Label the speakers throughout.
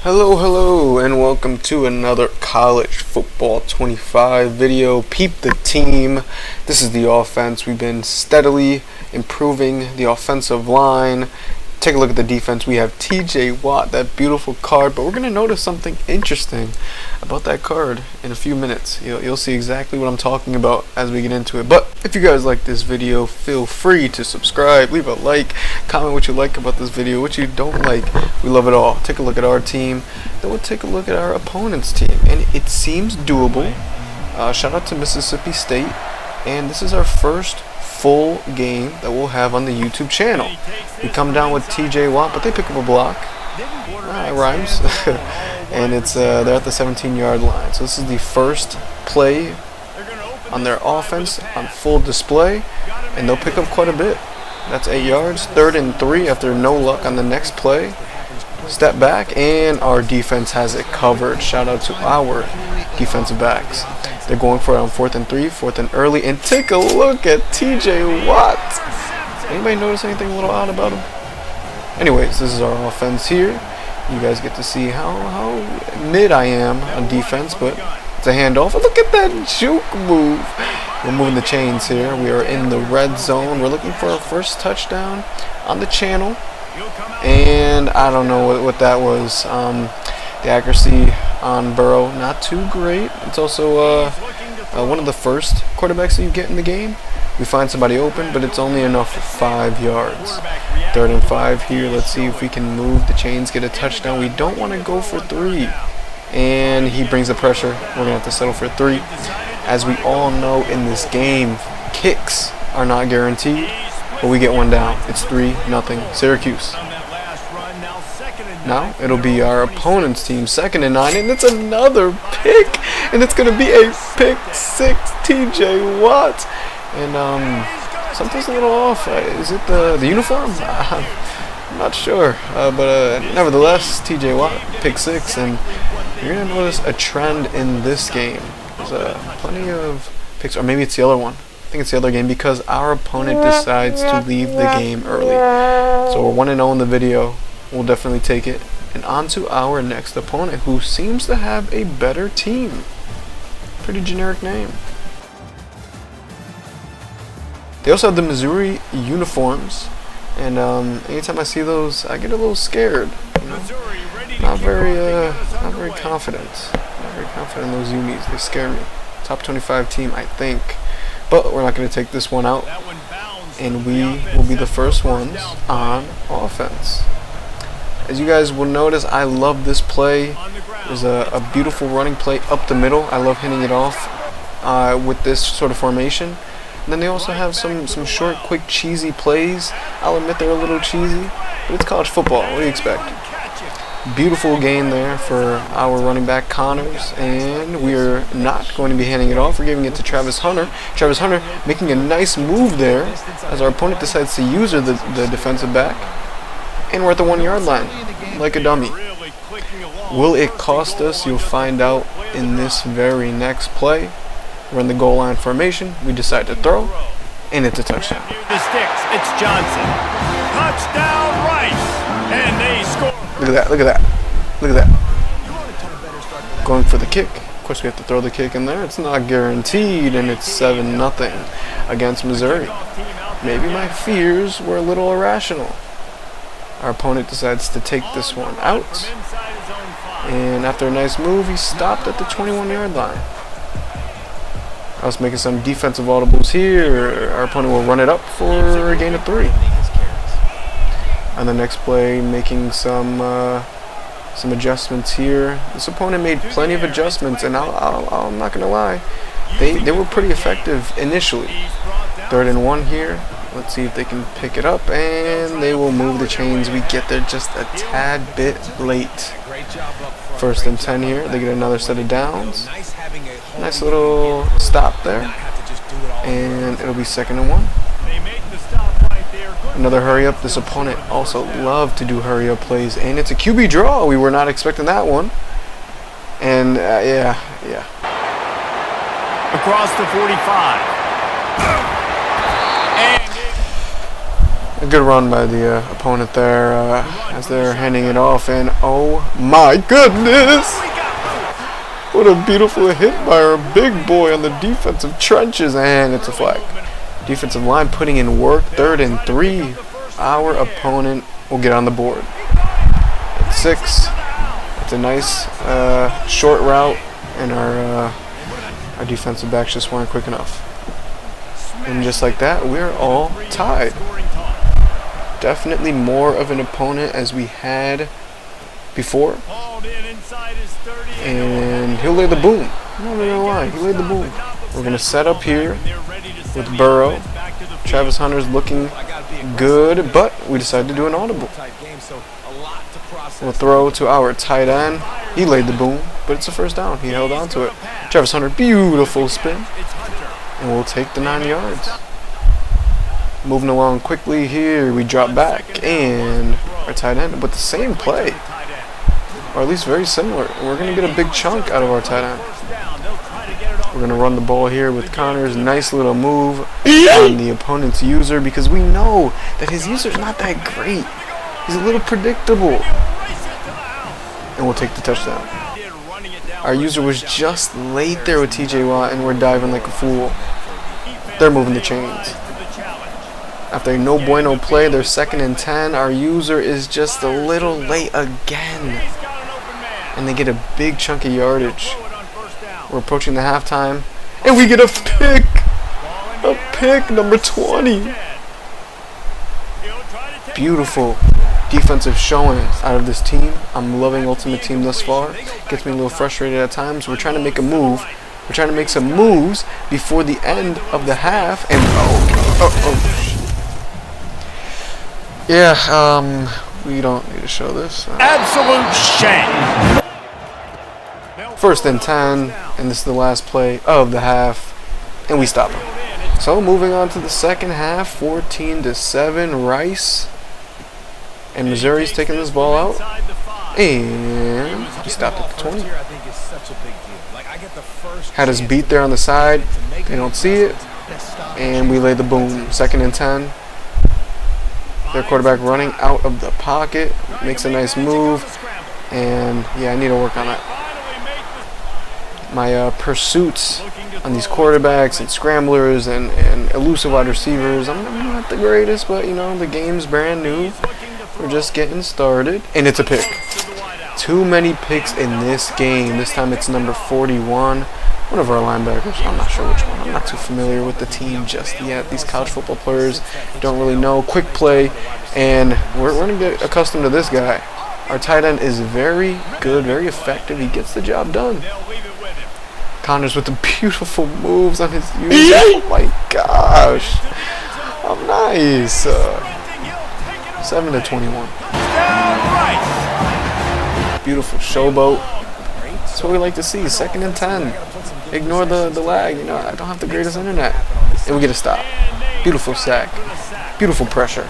Speaker 1: Hello, and welcome to another College Football 25 video. Peep the team. This is the offense. We've been steadily improving the offensive line. Take a look at the defense. We have TJ Watt, that beautiful card, but we're going to notice something interesting about that card in a few minutes. You'll see exactly what I'm talking about as we get into it. But if you guys like this video, feel free to subscribe, leave a like, comment what you like about this video, what you don't like. We love it all. Take a look at our team, then we'll take a look at our opponent's team, and it seems doable. Shout out to Mississippi State, and this is our first full game that we'll have on the YouTube channel. We come down with TJ Watt, but they pick up a block. It rhymes. And it's they're at the 17-yard line. So this is the first play on their offense on full display, and they'll pick up quite a bit. That's 8 yards. 3rd and 3 after no luck on the next play. Step back, and our defense has it covered. Shout out to our defensive backs. They're going for it on 4th and 3, 4th and early, and take a look at TJ Watt. Anybody notice anything a little odd about him? Anyways, this is our offense here. You guys get to see how mid I am on defense, but it's a handoff. Look at that juke move. We're moving the chains here. We are in the red zone. We're looking for our first touchdown on the channel, and I don't know what that was. The accuracy on Burrow, not too great. It's also one of the first quarterbacks that you get in the game. We find somebody open, but it's only enough for 5 yards. 3rd and 5 here. Let's see if we can move the chains, get a touchdown. We don't want to go for 3. And he brings the pressure. We're going to have to settle for 3. As we all know in this game, kicks are not guaranteed, but we get one down. It's 3-0 Syracuse. Now it'll be our opponent's team, 2nd and 9, and it's another pick, and it's going to be a pick 6, TJ Watt. And something's a little off. Is it the uniform? I'm not sure, but nevertheless, TJ Watt, pick 6, and you're going to notice a trend in this game. There's plenty of picks, or maybe it's the other one. I think it's the other game, because our opponent decides to leave the game early. So we're 1-0 in the video. We'll definitely take it. And on to our next opponent, who seems to have a better team. Pretty generic name. They also have the Missouri uniforms, and anytime I see those, I get a little scared. You know? Not very confident. Not very confident in those unis. They scare me. Top 25 team, I think. But we're not going to take this one out, and we will be the first ones on offense. As you guys will notice, I love this play. There's a beautiful running play up the middle. I love hitting it off with this sort of formation. And then they also have some short, quick, cheesy plays. I'll admit they're a little cheesy, but it's college football. What do you expect? Beautiful gain there for our running back, Connors. And we're not going to be handing it off. We're giving it to Travis Hunter. Travis Hunter making a nice move there as our opponent decides to use the defensive back. And we're at the 1-yard line, like a dummy. Will it cost us? You'll find out in this very next play. We're in the goal line formation. We decide to throw, and it's a touchdown.
Speaker 2: The sticks, it's Johnson. Touchdown, Rice, and they score.
Speaker 1: Look at that, look at that, look at that. Going for the kick. Of course, we have to throw the kick in there. It's not guaranteed, and it's 7-0 against Missouri. Maybe my fears were a little irrational. Our opponent decides to take this one out, and after a nice move, he stopped at the 21-yard line. I was making some defensive audibles here. Our opponent will run it up for a gain of 3. On the next play, making some adjustments here. This opponent made plenty of adjustments, and I'm not going to lie, they were pretty effective initially. 3rd and 1 here. Let's see if they can pick it up, and they will move the chains. We get there just a tad bit late. 1st and 10 here. They get another set of downs. Nice little stop there, and it'll be 2nd and 1. Another hurry up. This opponent also love to do hurry up plays, and it's a QB draw. We were not expecting that one, and yeah. Across the 45. A good run by the opponent there as they're handing it off, and oh my goodness! What a beautiful hit by our big boy on the defensive trenches, and it's a flag. Defensive line putting in work, 3rd and 3. Our opponent will get on the board. At 6, it's a nice short route, and our defensive backs just weren't quick enough. And just like that, we're all tied. Definitely more of an opponent as we had before. And he'll lay the boom. I'm not gonna lie, he laid the boom. We're gonna set up here with Burrow. Travis Hunter's looking good, but we decided to do an audible. We'll throw to our tight end. He laid the boom, but it's a first down. He held on to it. Travis Hunter, beautiful spin. And we'll take the 9 yards. Moving along quickly here, we drop back, and our tight end with the same play, or at least very similar. We're going to get a big chunk out of our tight end. We're going to run the ball here with Connors. Nice little move on the opponent's user, because we know that his user's not that great. He's a little predictable. And we'll take the touchdown. Our user was just late there with TJ Watt, and we're diving like a fool. They're moving the chains. After a no bueno play, they're 2nd and 10. Our user is just a little late again. And they get a big chunk of yardage. We're approaching the halftime. And we get a pick. A pick, number 20. Beautiful defensive showings out of this team. I'm loving Ultimate Team thus far. Gets me a little frustrated at times. We're trying to make a move. We're trying to make some moves before the end of the half. And yeah, we don't need to show this.
Speaker 2: Absolute shame.
Speaker 1: 1st and 10, and this is the last play of the half, and we stop him. So moving on to the second half, 14-7, Rice and Missouri's taking this ball out, and we stopped at the 20. Had us beat there on the side. They don't see it, and we lay the boom. 2nd and 10. Their quarterback running out of the pocket, makes a nice move, and yeah, I need to work on that. My pursuits on these quarterbacks and scramblers and elusive wide receivers, I'm not the greatest, but you know, the game's brand new. We're just getting started, and it's a pick. Too many picks in this game. This time it's number 41. One of our linebackers. I'm not sure which one. I'm not too familiar with the team just yet. These college football players don't really know. Quick play, and we're going to get accustomed to this guy. Our tight end is very good, very effective. He gets the job done. Connors with the beautiful moves on his user. Oh my gosh. I'm nice. 7-21. Beautiful showboat. That's what we like to see. 2nd and 10. Ignore the lag. You know, I don't have the greatest internet. And we get a stop. Beautiful sack. Beautiful pressure.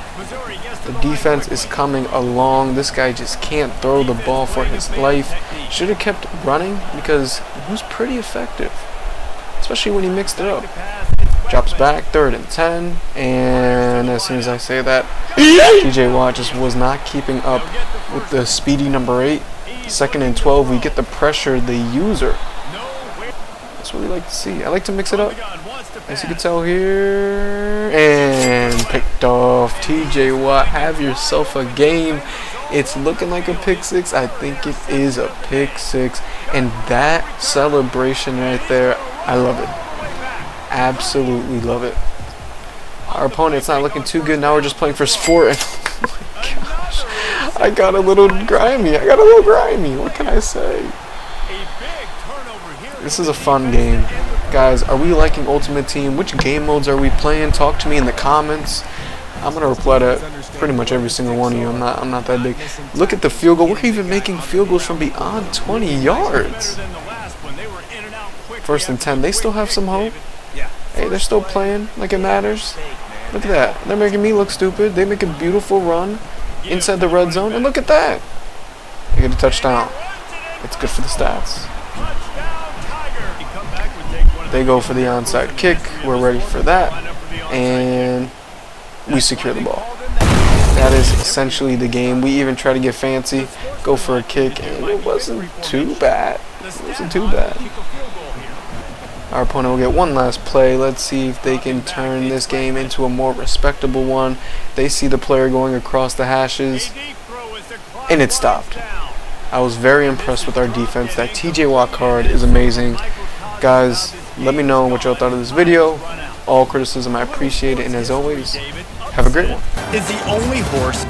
Speaker 1: The defense is coming along. This guy just can't throw the ball for his life. Should have kept running because he was pretty effective, especially when he mixed it up. Drops back, 3rd and 10, and as soon as I say that, TJ Watt just was not keeping up with the speedy number 8. 2nd and 12, we get the pressure, the user. That's what we like to see. I like to mix it up, as you can tell here, and picked off. TJ Watt, have yourself a game. It's looking like a pick 6. I think it is a pick 6, and that celebration right there, I love it. Absolutely love it. Our opponent's not looking too good. Now we're just playing for sport. And oh my gosh, I got a little grimy. What can I say? This is a fun game. Guys, are we liking Ultimate Team? Which game modes are we playing? Talk to me in the comments. I'm going to reply to pretty much every single one of you. I'm not that big. Look at the field goal. We're even making field goals from beyond 20 yards. 1st and 10. They still have some hope. Hey, they're still playing like it matters. Look at that. They're making me look stupid. They make a beautiful run inside the red zone. And look at that. They get a touchdown. It's good for the stats. They go for the onside kick. We're ready for that. And we secure the ball. that is essentially the game. We even try to get fancy, go for a kick, and it wasn't too bad. It wasn't too bad. Our opponent will get one last play. Let's see if they can turn this game into a more respectable one. They see the player going across the hashes, and it stopped. I was very impressed with our defense. That TJ Watt card is amazing. Guys, let me know what y'all thought of this video. All criticism, I appreciate it. And as always, have a great one.
Speaker 2: Is the only horse